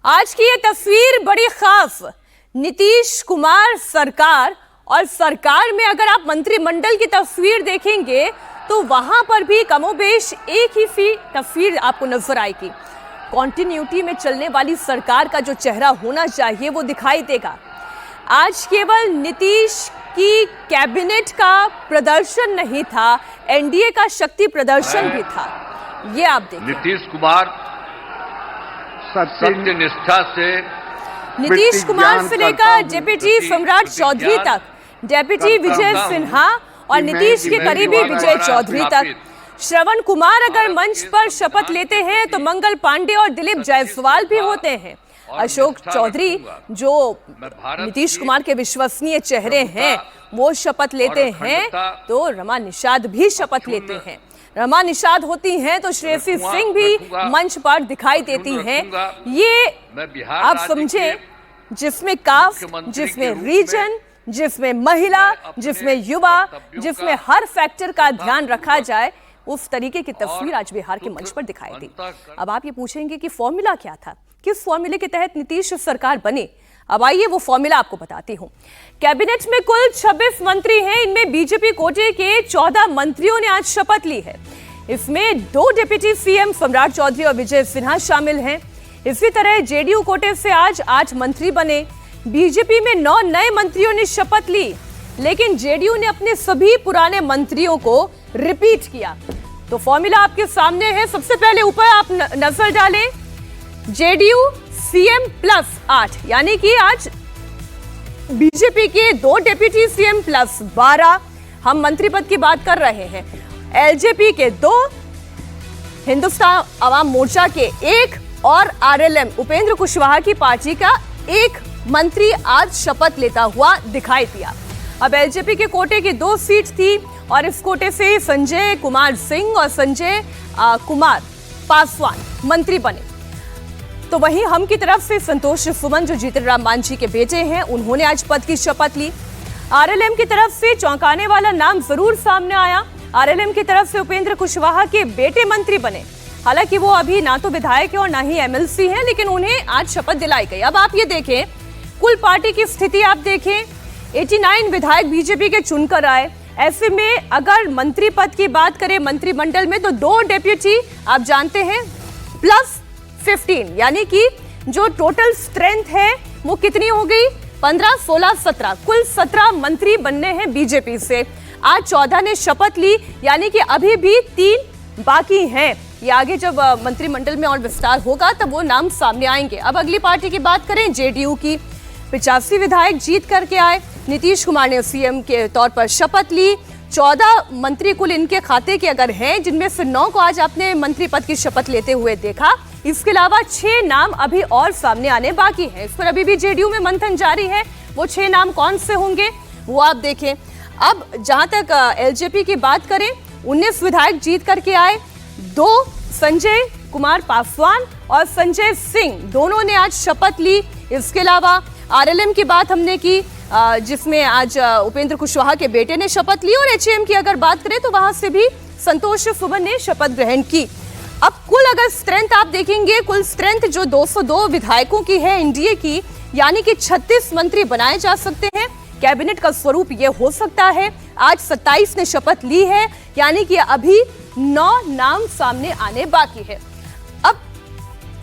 आज की ये तस्वीर बड़ी खास। नीतीश कुमार सरकार, और सरकार में अगर आप मंत्रिमंडल की तस्वीर देखेंगे तो वहां पर भी कमोबेश एक ही सी तस्वीर आपको नजर आएगी। कॉन्टिन्यूटी में चलने वाली सरकार का जो चेहरा होना चाहिए वो दिखाई देगा। आज केवल नीतीश की कैबिनेट का प्रदर्शन नहीं था, एनडीए का शक्ति प्रदर्शन भी था। ये आप देखिए, नीतीश कुमार सत्य निष्ठा से, नीतीश कुमार से लेकर डेप्यूटी सम्राट चौधरी तक, डेप्यूटी विजय सिन्हा और नीतीश के करीबी विजय चौधरी तक, श्रवण कुमार अगर मंच पर शपथ लेते हैं तो मंगल पांडे और दिलीप जायसवाल भी होते हैं। अशोक चौधरी जो नीतीश कुमार के विश्वसनीय चेहरे हैं वो शपथ लेते हैं तो रमा निषाद भी शपथ लेते हैं। रमा निषाद होती हैं तो श्रेयसी सिंह भी मंच पर दिखाई देती हैं। ये आप समझे, जिसमें कास्ट, जिसमें रीजन, जिसमें महिला, जिसमें युवा, जिसमें हर फैक्टर का ध्यान रखा जाए, उस तरीके की तस्वीर आज बिहार के मंच पर दिखाई दी। अब आप ये पूछेंगे कि फॉर्मूला क्या था, किस फॉर्मूले के तहत नीतीश सरकार बनी। अब आइए वो फॉर्मूला आपको बताती हूं। कैबिनेट में कुल 26 मंत्री हैं, इनमें बीजेपी कोटे के 14 मंत्रियों ने आज शपथ ली है। इसमें 2 डिप्टी सीएम सम्राट चौधरी और विजय सिन्हा शामिल हैं। इसी तरह जेडीयू कोटे से आज 8 मंत्री बने। बीजेपी में 9 नए मंत्रियों ने शपथ ली, लेकिन जेडीयू ने अपने सभी पुराने मंत्रियों को रिपीट किया। तो फॉर्मूला आपके सामने है। सबसे पहले ऊपर आप नजर डालें, जेडीयू सीएम प्लस 8, यानी कि आज बीजेपी के 2 डिप्टी सीएम प्लस 12 हम मंत्री पद की बात कर रहे हैं। एलजेपी के 2, हिंदुस्तान अवाम मोर्चा के 1 और आरएलएम उपेंद्र कुशवाहा की पार्टी का 1 मंत्री आज शपथ लेता हुआ दिखाई दिया। अब एलजेपी के कोटे की 2 सीट थी और इस कोटे से संजय कुमार सिंह और संजय कुमार पासवान मंत्री बने। तो वहीं हम की तरफ से संतोष सुमन जो जीतन राम मांझी के बेटे हैं, उन्होंने आज पद की शपथ ली। आरएलएम की तरफ से चौंकाने वाला नाम जरूर सामने आया। आरएलएम की तरफ से उपेंद्र कुशवाहा के बेटे मंत्री बने। हालांकि वो अभी ना तो विधायक है और ना ही एमएलसी हैं, लेकिन उन्हें आज शपथ दिलाई गई। अब आप ये देखें, कुल पार्टी की स्थिति आप देखें, 89 विधायक बीजेपी के चुनकर आए। ऐसे में अगर मंत्री पद की बात करें मंत्रिमंडल में, तो 2 डेप्यूटी आप जानते हैं प्लस 15, यानी कि जो टोटल स्ट्रेंथ है वो कितनी हो गई, 15, 16, 17, कुल 17 मंत्री बनने हैं बीजेपी से। आज 14 ने शपथ ली, यानी कि अभी भी 3 बाकी हैं। ये आगे जब मंत्रिमंडल में और विस्तार होगा तब वो नाम सामने आएंगे। अब अगली पार्टी की बात करें, जेडीयू की 85 विधायक जीत करके आए। नीतीश कुमार ने सीएम के तौर पर शपथ ली। 14 मंत्री कुल इनके खाते के अगर हैं, जिनमें से 9 को आज आपने मंत्री पद की शपथ लेते हुए देखा। इसके अलावा 6 नाम अभी और सामने आने बाकी हैं। इस पर अभी भी जेडीयू में मंथन जारी है। वो 6 नाम कौन से होंगे वो आप देखें। अब जहां तक एलजेपी की बात करें, 19 विधायक जीत करके आए। 2 संजय कुमार पासवान और संजय सिंह दोनों ने आज शपथ ली। इसके अलावा आरएलएम की बात हमने की, जिसमें आज उपेंद्र कुशवाहा के बेटे ने शपथ ली, और एचएम की अगर बात करें तो वहां से भी संतोष सुमन ने शपथ ग्रहण की। अब कुल अगर स्ट्रेंथ आप देखेंगे, कुल स्ट्रेंथ जो 202 विधायकों की है एनडीए की, यानी कि 36 मंत्री बनाए जा सकते हैं। कैबिनेट का स्वरूप ये हो सकता है। आज 27 ने शपथ ली है, यानी कि अभी 9 नाम सामने आने बाकी है। अब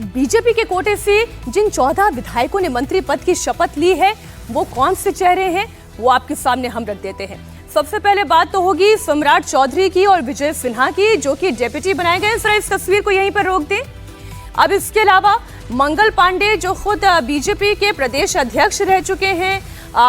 बीजेपी के कोटे से जिन 14 विधायकों ने मंत्री पद की शपथ ली है, वो कौन से चेहरे हैं वो आपके सामने हम रख देते हैं। सबसे पहले बात तो होगी सम्राट चौधरी की और विजय सिन्हा की, जो कि डेप्यूटी बनाए गए। जरा इस तस्वीर को यहीं पर रोक दें। अब इसके अलावा मंगल पांडे जो खुद बीजेपी के प्रदेश अध्यक्ष रह चुके हैं,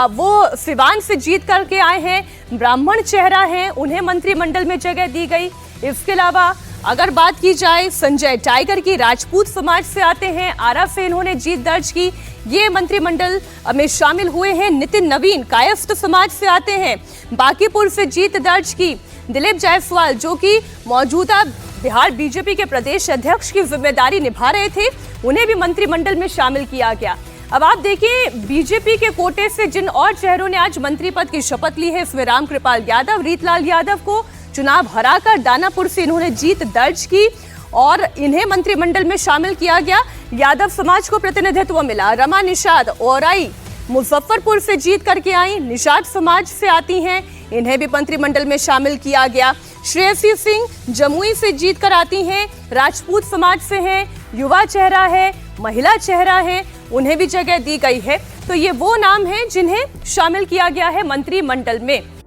वो सिवान से जीत करके आए हैं, ब्राह्मण चेहरा है, उन्हें मंत्रिमंडल में जगह दी गई। इसके अलावा अगर बात की जाए संजय टाइगर की, राजपूत समाज से आते हैं, आरा से इन्होंने जीत दर्ज की, ये मंत्रिमंडल में शामिल हुए हैं। नितिन नवीन कायस्थ समाज से आते हैं, बांकीपुर से जीत दर्ज की। दिलीप जायसवाल जो कि मौजूदा बिहार बीजेपी के प्रदेश अध्यक्ष की जिम्मेदारी निभा रहे थे, उन्हें भी मंत्रिमंडल में शामिल किया गया। अब आप देखें, बीजेपी के कोटे से जिन और चेहरों ने आज मंत्री पद की शपथ ली है, इसमें रामकृपाल यादव, रीतलाल यादव को चुनाव हराकर दानापुर से इन्होंने जीत दर्ज की, और इन्हें मंत्रिमंडल में शामिल किया गया। यादव समाज को प्रतिनिधित्व मिला। रमा निषाद औराई मुजफ्फरपुर से जीत करके आई, निषाद समाज से आती हैं, इन्हें भी मंत्रिमंडल में शामिल किया गया। श्रेयसी सिंह जमुई से जीत कर आती हैं, राजपूत समाज से हैं, युवा चेहरा है, महिला चेहरा है, उन्हें भी जगह दी गई है। तो ये वो नाम हैं जिन्हें शामिल किया गया है मंत्रिमंडल में।